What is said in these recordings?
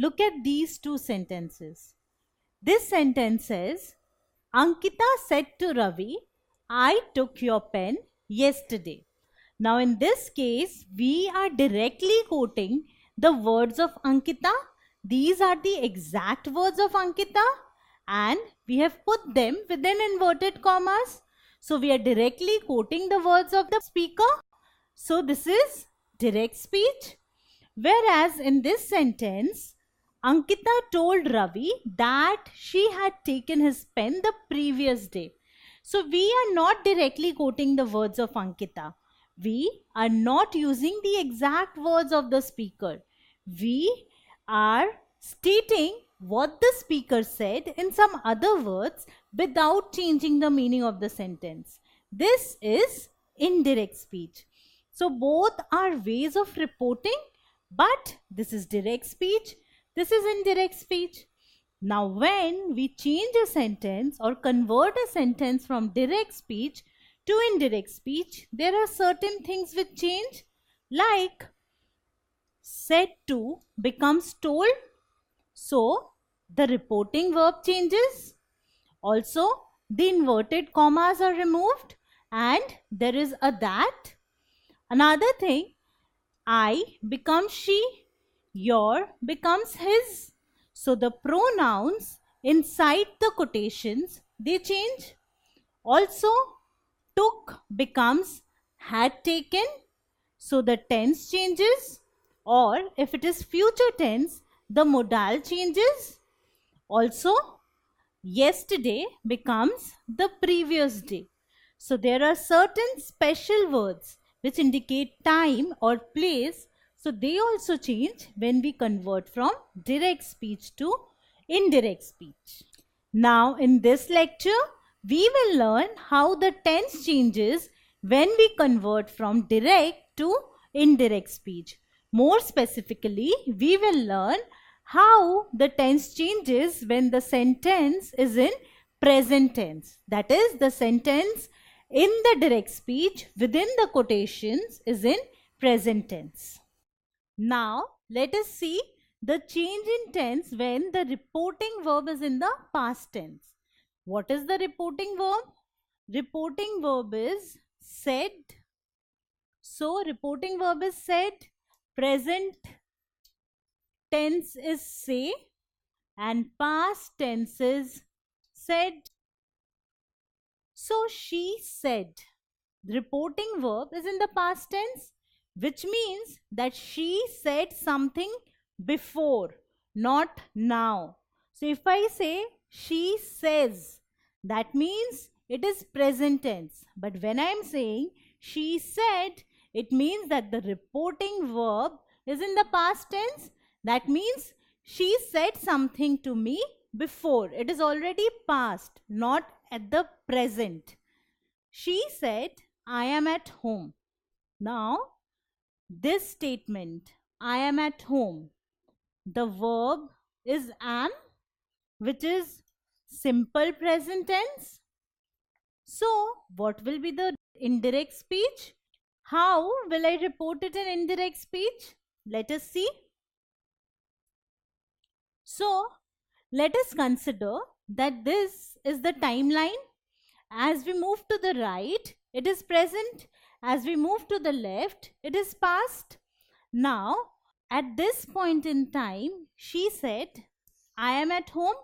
look at these two sentences. This sentence says, Ankita said to Ravi, I took your pen yesterday. Now, in this case, we are directly quoting the words of Ankita. These are the exact words of Ankita, and we have put them within inverted commas. So, we are directly quoting the words of the speaker. So, this is direct speech. Whereas in this sentence, Ankita told Ravi that she had taken his pen the previous day. So we are not directly quoting the words of Ankita. We are not using the exact words of the speaker. We are stating what the speaker said in some other words without changing the meaning of the sentence. This is indirect speech. So both are ways of reporting, but this is direct speech, this is indirect speech. Now, when we change a sentence or convert a sentence from direct speech to indirect speech, there are certain things which change, like said to becomes told. So, the reporting verb changes. Also, the inverted commas are removed and there is a that. Another thing, I becomes she, your becomes his. So the pronouns inside the quotations, they change. Also, took becomes had taken. So the tense changes. Or if it is future tense, the modal changes. Also, yesterday becomes the previous day. So there are certain special words which indicate time or place. So they also change when we convert from direct speech to indirect speech. Now in this lecture, we will learn how the tense changes when we convert from direct to indirect speech. More specifically, we will learn how the tense changes when the sentence is in present tense. That is, the sentence in the direct speech within the quotations is in present tense. Now, let us see the change in tense when the reporting verb is in the past tense. What is the reporting verb? Reporting verb is said. So, reporting verb is said. Present tense is say and past tense is said. So she said. The reporting verb is in the past tense, which means that she said something before, not now. So if I say she says, that means it is present tense. But when I am saying she said, it means that the reporting verb is in the past tense. That means she said something to me before. It is already past, not at the present. She said, I am at home. Now, this statement, I am at home, the verb is am, which is simple present tense. So, what will be the indirect speech? How will I report it in indirect speech? Let us see. So, let us consider that this is the timeline. As we move to the right, it is present. As we move to the left, it is past. Now, at this point in time, she said, I am at home.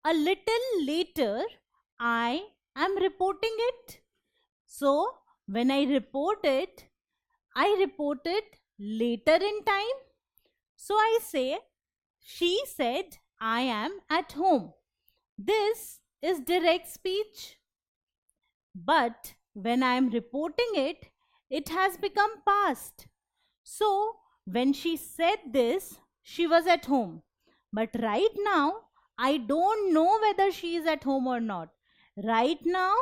A little later, I am reporting it. So, when I report it later in time. So, I say, she said, I am at home. This is direct speech. But when I am reporting it, it has become past. So, when she said this, she was at home. But right now, I don't know whether she is at home or not. Right now,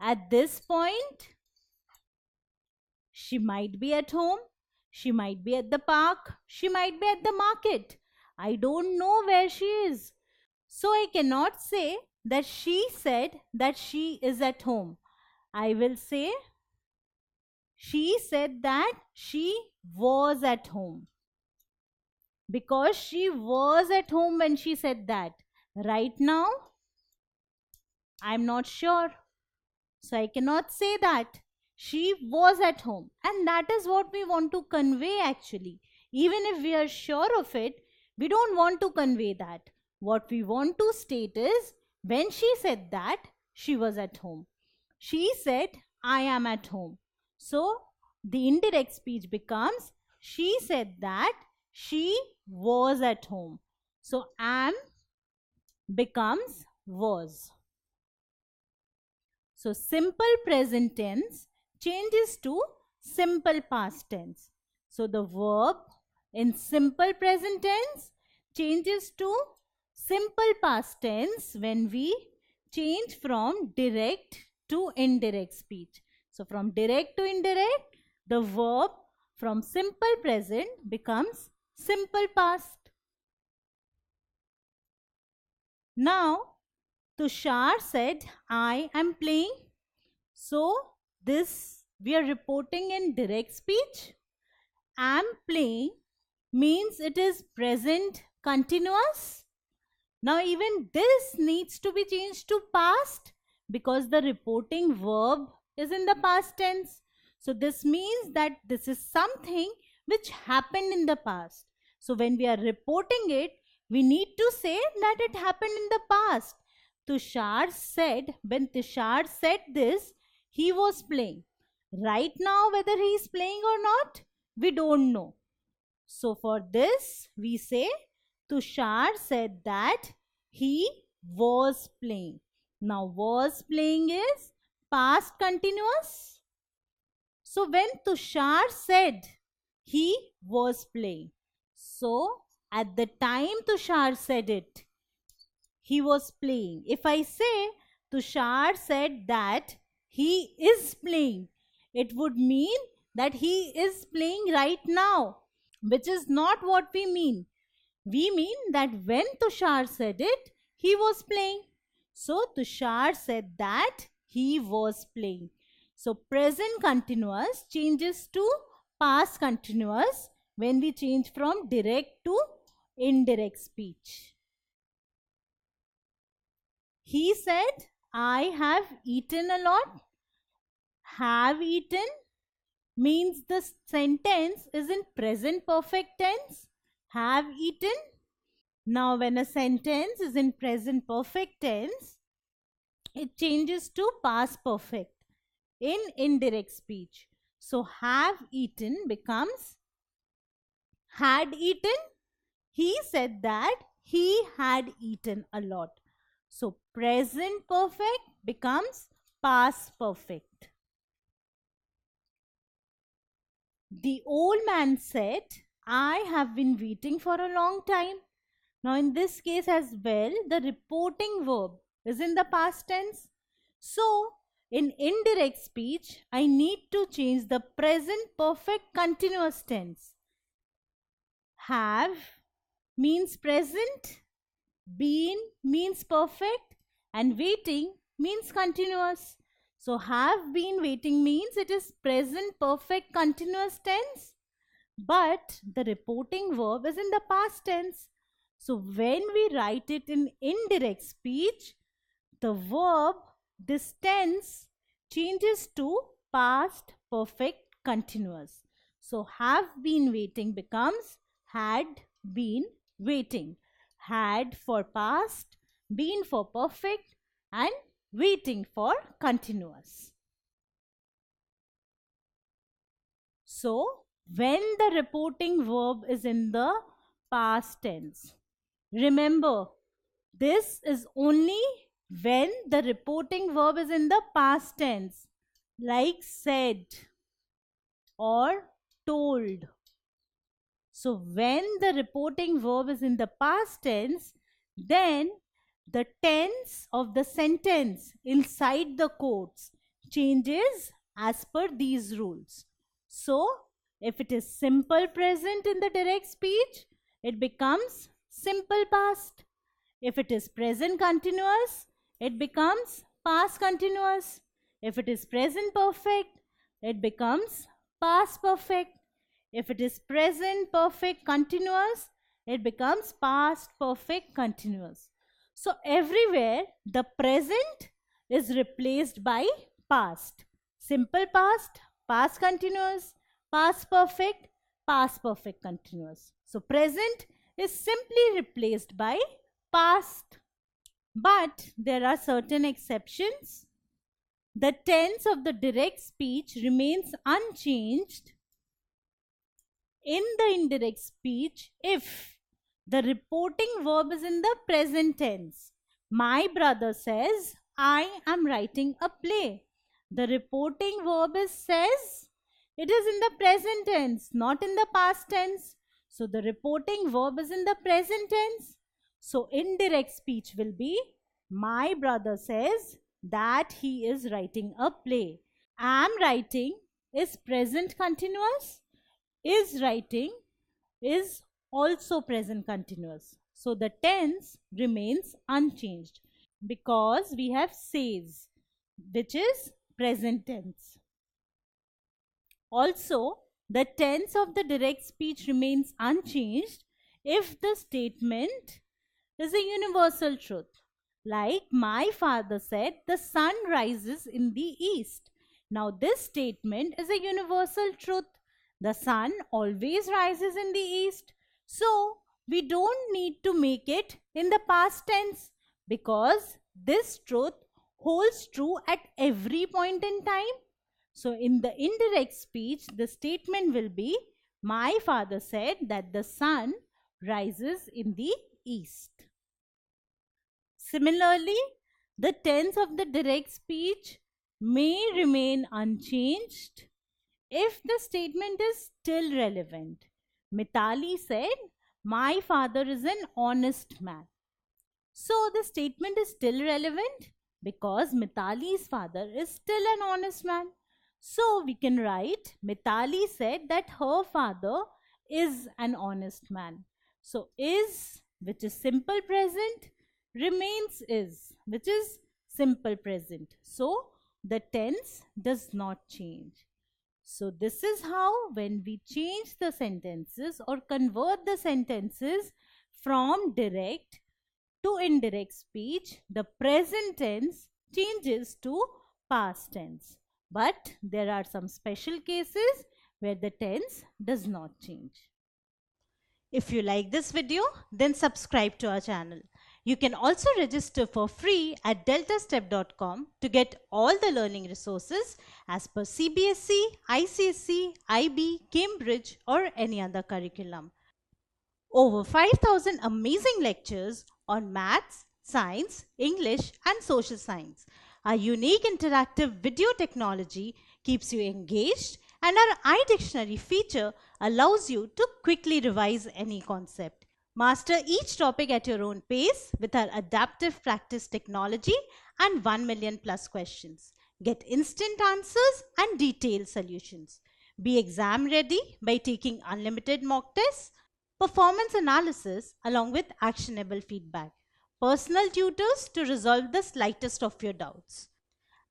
at this point, she might be at home, she might be at the park, she might be at the market. I don't know where she is. So I cannot say that she said that she is at home. I will say she said that she was at home. because she was at home when she said that. Right now, I'm not sure. So I cannot say that. She was at home. And that is what we want to convey actually. Even if we are sure of it, we don't want to convey that. What we want to state is when she said that, she was at home. She said, I am at home. So the indirect speech becomes she said that she was at home. So am becomes was. So simple present tense changes to simple past tense. So the verb in simple present tense changes to simple past tense when we change from direct to indirect speech. So from direct to indirect, the verb from simple present becomes simple past. Now, Tushar said, I am playing. So, this we are reporting in direct speech. Am playing means it is present continuous. Now, even this needs to be changed to past because the reporting verb is in the past tense. So, this means that this is something which happened in the past. So, when we are reporting it, we need to say that it happened in the past. Tushar said, when Tushar said this, he was playing. Right now, whether he is playing or not, we don't know. So, for this, we say Tushar said that he was playing. Now, was playing is past continuous. So, when Tushar said he was playing, so at the time Tushar said it, he was playing. If I say Tushar said that he is playing, it would mean that he is playing right now, which is not what we mean. We mean that when Tushar said it, he was playing. So Tushar said that he was playing. So present continuous changes to past continuous when we change from direct to indirect speech. He said, I have eaten a lot. Have eaten means the sentence is in present perfect tense. Have eaten. Now, when a sentence is in present perfect tense, it changes to past perfect in indirect speech. So, have eaten becomes had eaten. He said that he had eaten a lot. So, present perfect becomes past perfect. The old man said, I have been waiting for a long time. Now, in this case as well, the reporting verb is in the past tense. So, in indirect speech, I need to change the present perfect continuous tense. Have means present, been means perfect, and waiting means continuous. So, have been waiting means it is present perfect continuous tense, but the reporting verb is in the past tense. So, when we write it in indirect speech, the verb, this tense, changes to past perfect continuous. So, have been waiting becomes had been waiting. Had for past, been for perfect, and waiting for continuous. So, when the reporting verb is in the past tense, remember this is only when the reporting verb is in the past tense, like said or told. So, when the reporting verb is in the past tense, then the tense of the sentence inside the quotes changes as per these rules. So, if it is simple present in the direct speech, it becomes simple past. If it is present continuous, it becomes past continuous. If it is present perfect, it becomes past perfect. If it is present perfect continuous, it becomes past perfect continuous. So everywhere the present is replaced by past. Simple past, past continuous, past perfect continuous. So present is simply replaced by past. But there are certain exceptions. The tense of the direct speech remains unchanged in the indirect speech if the reporting verb is in the present tense. My brother says, I am writing a play. The reporting verb is says. It is in the present tense, not in the past tense. So the reporting verb is in the present tense. So indirect speech will be, my brother says that he is writing a play. Am writing is present continuous. Is writing is also present continuous. So the tense remains unchanged because we have says, which is present tense. Also, the tense of the direct speech remains unchanged if the statement is a universal truth. Like my father said, the sun rises in the east. Now, this statement is a universal truth. The sun always rises in the east. So, we don't need to make it in the past tense because this truth holds true at every point in time. So, in the indirect speech, the statement will be, my father said that the sun rises in the east. Similarly, the tense of the direct speech may remain unchanged if the statement is still relevant. Mitali said, my father is an honest man. So the statement is still relevant because Mitali's father is still an honest man. So we can write, Mitali said that her father is an honest man. So is, which is simple present, remains is, which is simple present. So the tense does not change. So this is how, when we change the sentences or convert the sentences from direct to indirect speech, the present tense changes to past tense. But there are some special cases where the tense does not change. If you like this video, then subscribe to our channel. You can also register for free at deltastep.com to get all the learning resources as per CBSE, ICSE, IB, Cambridge or any other curriculum. Over 5,000 amazing lectures on maths, science, English and social science. Our unique interactive video technology keeps you engaged, and our iDictionary feature allows you to quickly revise any concept. Master each topic at your own pace with our adaptive practice technology and 1 million plus questions. Get instant answers and detailed solutions. Be exam ready by taking unlimited mock tests, performance analysis along with actionable feedback, personal tutors to resolve the slightest of your doubts.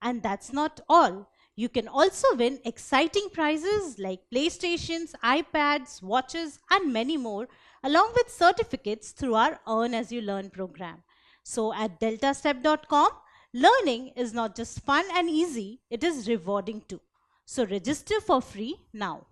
And that's not all. You can also win exciting prizes like PlayStations, iPads, watches and many more, along with certificates through our Earn As You Learn program. So at deltastep.com, learning is not just fun and easy, it is rewarding too. So register for free now.